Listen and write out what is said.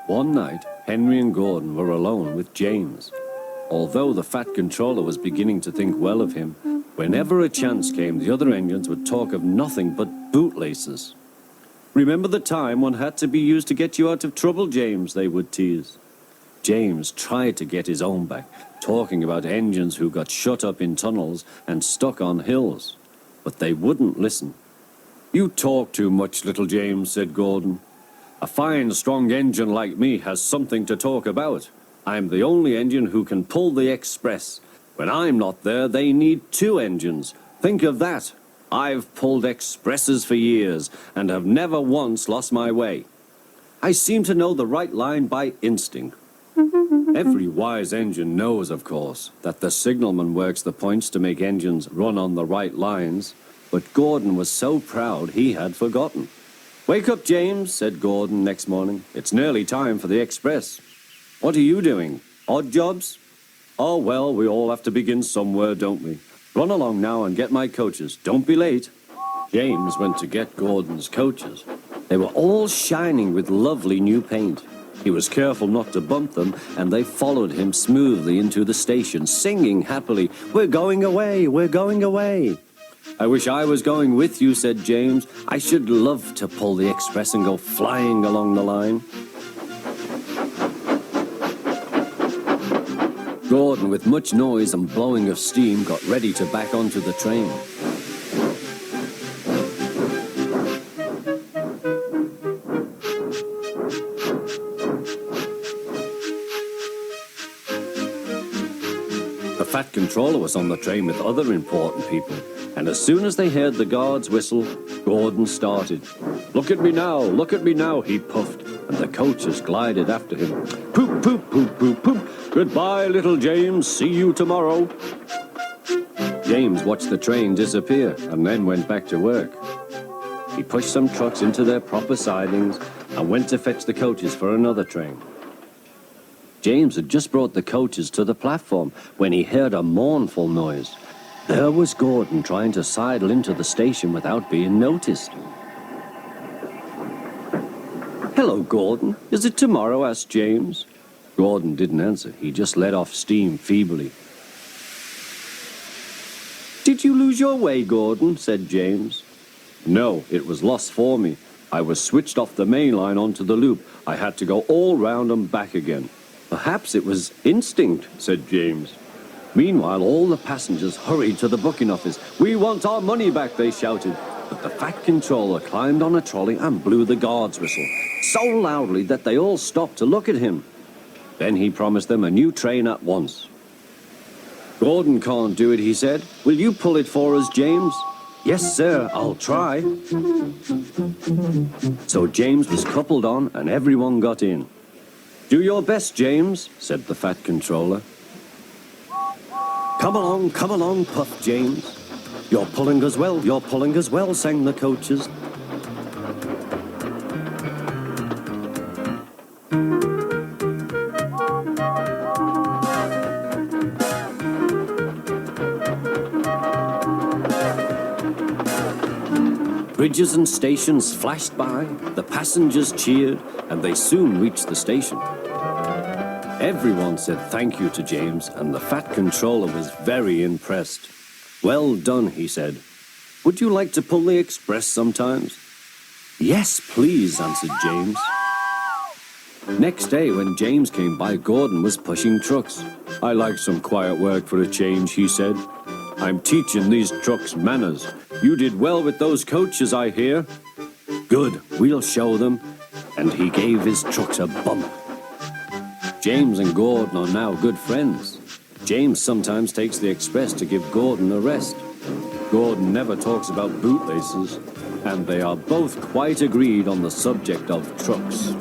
One night, Henry and Gordon were alone with James. Although the Fat Controller was beginning to think well of him, whenever a chance came, the other engines would talk of nothing but bootlaces. "Remember the time one had to be used to get you out of trouble, James," they would tease. James tried to get his own back, talking about engines who got shut up in tunnels and stuck on hills. But they wouldn't listen. "You talk too much, little James," said Gordon. "A fine, strong engine like me has something to talk about. I'm the only engine who can pull the express. When I'm not there, they need 2 engines. Think of that. I've pulled expresses for years and have never once lost my way. I seem to know the right line by instinct." Every wise engine knows, of course, that the signalman works the points to make engines run on the right lines, but Gordon was so proud he had forgotten. "Wake up, James," said Gordon next morning. "It's nearly time for the express." "What are you doing? Odd jobs?" "Oh, well, we all have to begin somewhere, don't we? Run along now and get my coaches. Don't be late." James went to get Gordon's coaches. They were all shining with lovely new paint. He was careful not to bump them, and they followed him smoothly into the station, singing happily, "We're going away, we're going away." "I wish I was going with you," said James. "I should love to pull the express and go flying along the line." Gordon, with much noise and blowing of steam, got ready to back onto the train. The Fat Controller was on the train with other important people, and as soon as they heard the guard's whistle, Gordon started. Look at me now," he puffed, and the coaches glided after him. "Poop, poop, poop, poop, poop. Goodbye, little James. See you tomorrow." James watched the train disappear and then went back to work. He pushed some trucks into their proper sidings and went to fetch the coaches for another train. James had just brought the coaches to the platform when he heard a mournful noise. There was Gordon trying to sidle into the station without being noticed. "Hello, Gordon. Is it tomorrow?" asked James. Gordon didn't answer. He just let off steam feebly. "Did you lose your way, Gordon?" said James. "No, it was lost for me. I was switched off the main line onto the loop. I had to go all round and back again." "Perhaps it was instinct," said James. Meanwhile, all the passengers hurried to the booking office. "We want our money back," they shouted. But the Fat Controller climbed on a trolley and blew the guard's whistle, so loudly that they all stopped to look at him. Then he promised them a new train at once. "Gordon can't do it," he said. "Will you pull it for us, James?" "Yes, sir, I'll try." So James was coupled on and everyone got in. "Do your best, James," said the Fat Controller. Come along, puffed James. You're pulling us well, sang the coaches. Bridges and stations flashed by, the passengers cheered, and they soon reached the station. Everyone said thank you to James, and the Fat Controller was very impressed. "Well done," he said. "Would you like to pull the express sometimes?" "Yes, please," answered James. Next day, when James came by, Gordon was pushing trucks. "I like some quiet work for a change," he said. "I'm teaching these trucks manners. You did well with those coaches, I hear." "Good, we'll show them." And he gave his trucks a bump. James and Gordon are now good friends. James sometimes takes the express to give Gordon a rest. Gordon never talks about bootlaces, and they are both quite agreed on the subject of trucks.